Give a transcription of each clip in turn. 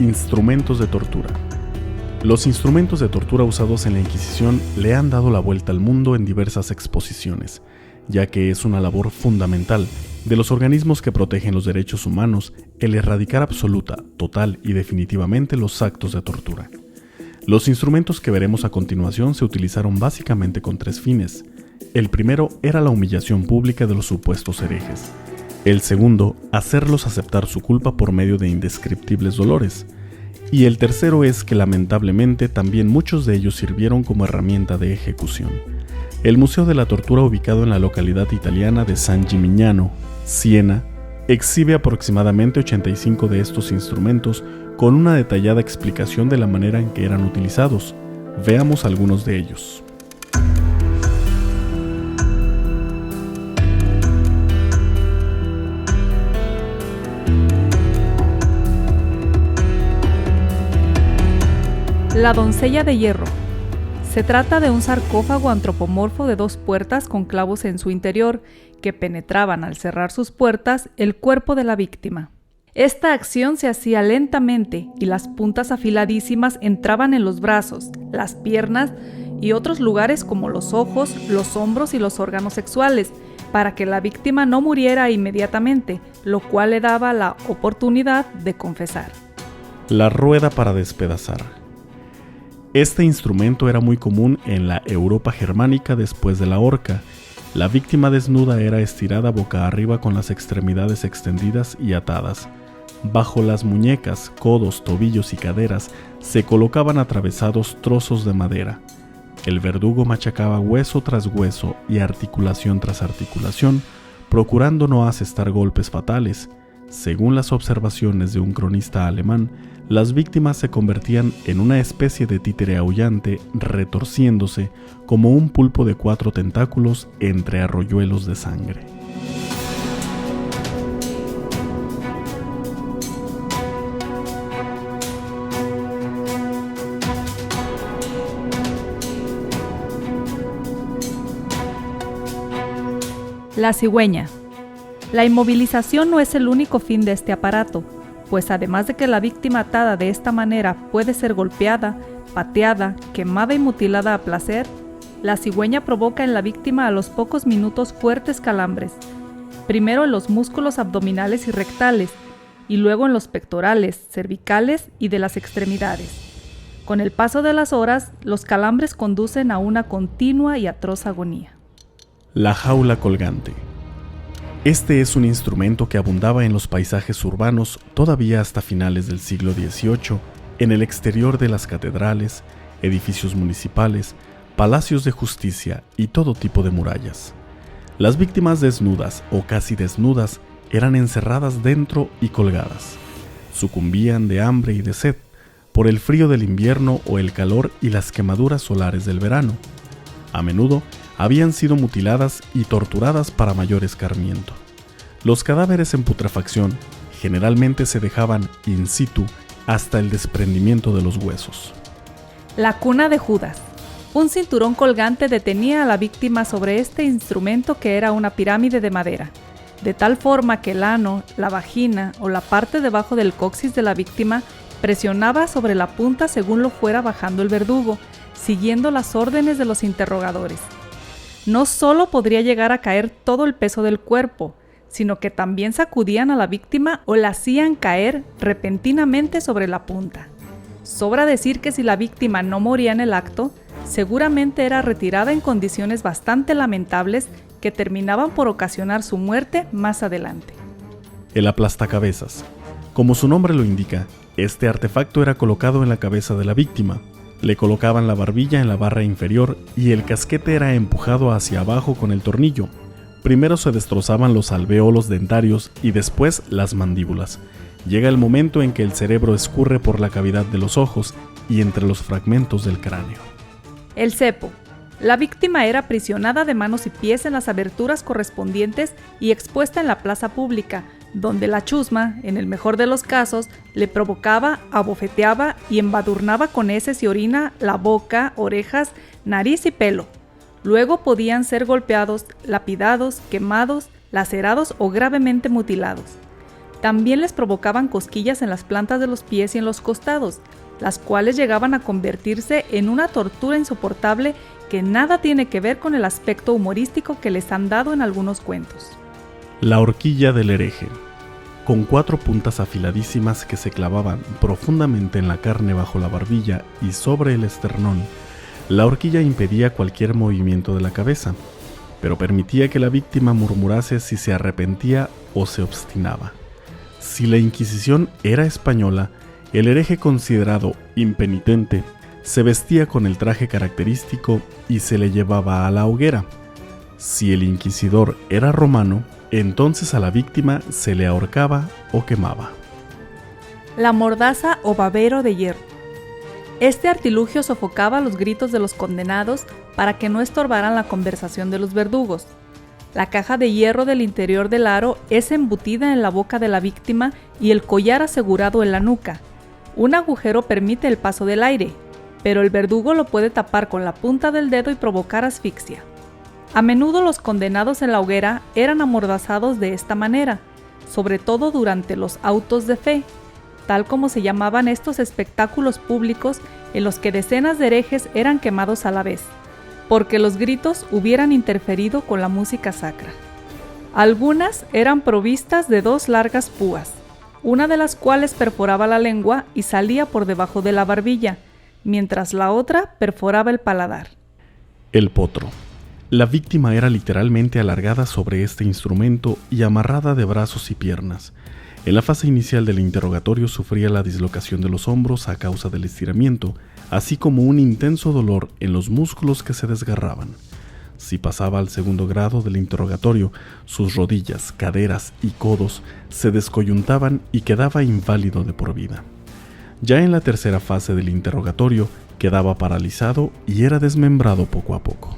Instrumentos de tortura. Los instrumentos de tortura usados en la Inquisición le han dado la vuelta al mundo en diversas exposiciones, ya que es una labor fundamental de los organismos que protegen los derechos humanos el erradicar absoluta, total y definitivamente los actos de tortura. Los instrumentos que veremos a continuación se utilizaron básicamente con tres fines. El primero era la humillación pública de los supuestos herejes. El segundo, hacerlos aceptar su culpa por medio de indescriptibles dolores. Y el tercero es que lamentablemente también muchos de ellos sirvieron como herramienta de ejecución. El Museo de la Tortura, ubicado en la localidad italiana de San Gimignano, Siena, exhibe aproximadamente 85 de estos instrumentos con una detallada explicación de la manera en que eran utilizados. Veamos algunos de ellos. La doncella de hierro. Se trata de un sarcófago antropomorfo de 2 puertas con clavos en su interior que penetraban al cerrar sus puertas el cuerpo de la víctima. Esta acción se hacía lentamente y las puntas afiladísimas entraban en los brazos, las piernas y otros lugares como los ojos, los hombros y los órganos sexuales, para que la víctima no muriera inmediatamente, lo cual le daba la oportunidad de confesar. La rueda para despedazar. Este instrumento era muy común en la Europa germánica después de la horca. La víctima desnuda era estirada boca arriba con las extremidades extendidas y atadas. Bajo las muñecas, codos, tobillos y caderas se colocaban atravesados trozos de madera. El verdugo machacaba hueso tras hueso y articulación tras articulación, procurando no asestar golpes fatales. Según las observaciones de un cronista alemán, las víctimas se convertían en una especie de títere aullante, retorciéndose como un pulpo de 4 tentáculos entre arroyuelos de sangre. La cigüeña. La inmovilización no es el único fin de este aparato, pues además de que la víctima atada de esta manera puede ser golpeada, pateada, quemada y mutilada a placer, la cigüeña provoca en la víctima a los pocos minutos fuertes calambres, primero en los músculos abdominales y rectales, y luego en los pectorales, cervicales y de las extremidades. Con el paso de las horas, los calambres conducen a una continua y atroz agonía. La jaula colgante. Este es un instrumento que abundaba en los paisajes urbanos todavía hasta finales del siglo XVIII, en el exterior de las catedrales, edificios municipales, palacios de justicia y todo tipo de murallas. Las víctimas desnudas o casi desnudas eran encerradas dentro y colgadas. Sucumbían de hambre y de sed, por el frío del invierno o el calor y las quemaduras solares del verano. A menudo habían sido mutiladas y torturadas para mayor escarmiento. Los cadáveres en putrefacción generalmente se dejaban in situ hasta el desprendimiento de los huesos. La cuna de Judas. Un cinturón colgante detenía a la víctima sobre este instrumento que era una pirámide de madera, de tal forma que el ano, la vagina o la parte debajo del coxis de la víctima presionaba sobre la punta según lo fuera bajando el verdugo, siguiendo las órdenes de los interrogadores. No solo podría llegar a caer todo el peso del cuerpo, sino que también sacudían a la víctima o la hacían caer repentinamente sobre la punta. Sobra decir que si la víctima no moría en el acto, seguramente era retirada en condiciones bastante lamentables que terminaban por ocasionar su muerte más adelante. El aplastacabezas. Como su nombre lo indica, este artefacto era colocado en la cabeza de la víctima. Le colocaban la barbilla en la barra inferior y el casquete era empujado hacia abajo con el tornillo. Primero se destrozaban los alvéolos dentarios y después las mandíbulas. Llega el momento en que el cerebro escurre por la cavidad de los ojos y entre los fragmentos del cráneo. El cepo. La víctima era aprisionada de manos y pies en las aberturas correspondientes y expuesta en la plaza pública, donde la chusma, en el mejor de los casos, le provocaba, abofeteaba y embadurnaba con heces y orina la boca, orejas, nariz y pelo. Luego podían ser golpeados, lapidados, quemados, lacerados o gravemente mutilados. También les provocaban cosquillas en las plantas de los pies y en los costados, las cuales llegaban a convertirse en una tortura insoportable que nada tiene que ver con el aspecto humorístico que les han dado en algunos cuentos. La horquilla del hereje, con 4 puntas afiladísimas que se clavaban profundamente en la carne bajo la barbilla y sobre el esternón. La horquilla impedía cualquier movimiento de la cabeza, pero permitía que la víctima murmurase si se arrepentía o se obstinaba. Si la Inquisición era española, el hereje considerado impenitente se vestía con el traje característico y se le llevaba a la hoguera. Si el inquisidor era romano, entonces a la víctima se le ahorcaba o quemaba. La mordaza o babero de hierro. Este artilugio sofocaba los gritos de los condenados para que no estorbaran la conversación de los verdugos. La caja de hierro del interior del aro es embutida en la boca de la víctima y el collar asegurado en la nuca. Un agujero permite el paso del aire, pero el verdugo lo puede tapar con la punta del dedo y provocar asfixia. A menudo los condenados en la hoguera eran amordazados de esta manera, sobre todo durante los autos de fe, tal como se llamaban estos espectáculos públicos en los que decenas de herejes eran quemados a la vez, porque los gritos hubieran interferido con la música sacra. Algunas eran provistas de 2 largas púas, una de las cuales perforaba la lengua y salía por debajo de la barbilla, mientras la otra perforaba el paladar. El potro. La víctima era literalmente alargada sobre este instrumento y amarrada de brazos y piernas. En la fase inicial del interrogatorio sufría la dislocación de los hombros a causa del estiramiento, así como un intenso dolor en los músculos que se desgarraban. Si pasaba al segundo grado del interrogatorio, sus rodillas, caderas y codos se descoyuntaban y quedaba inválido de por vida. Ya en la tercera fase del interrogatorio, quedaba paralizado y era desmembrado poco a poco.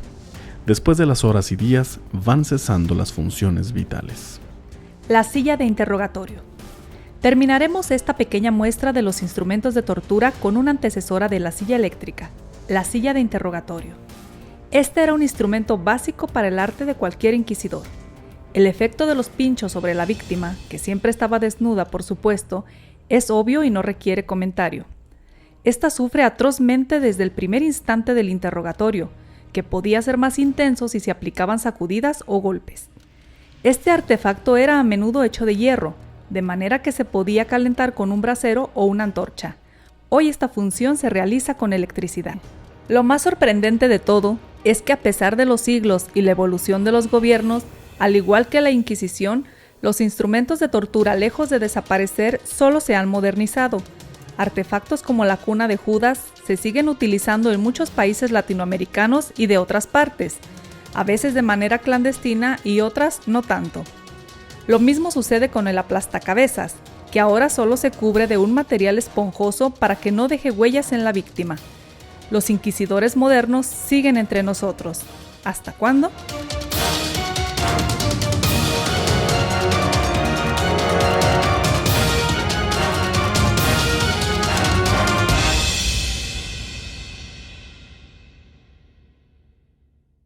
Después de las horas y días, van cesando las funciones vitales. La silla de interrogatorio. Terminaremos esta pequeña muestra de los instrumentos de tortura con una antecesora de la silla eléctrica, la silla de interrogatorio. Este era un instrumento básico para el arte de cualquier inquisidor. El efecto de los pinchos sobre la víctima, que siempre estaba desnuda por supuesto, es obvio y no requiere comentario. Esta sufre atrozmente desde el primer instante del interrogatorio, que podía ser más intenso si se aplicaban sacudidas o golpes. Este artefacto era a menudo hecho de hierro, de manera que se podía calentar con un brasero o una antorcha. Hoy esta función se realiza con electricidad. Lo más sorprendente de todo es que a pesar de los siglos y la evolución de los gobiernos, al igual que la Inquisición, los instrumentos de tortura, lejos de desaparecer, solo se han modernizado. Artefactos como la cuna de Judas se siguen utilizando en muchos países latinoamericanos y de otras partes, a veces de manera clandestina y otras no tanto. Lo mismo sucede con el aplastacabezas, que ahora solo se cubre de un material esponjoso para que no deje huellas en la víctima. Los inquisidores modernos siguen entre nosotros. ¿Hasta cuándo?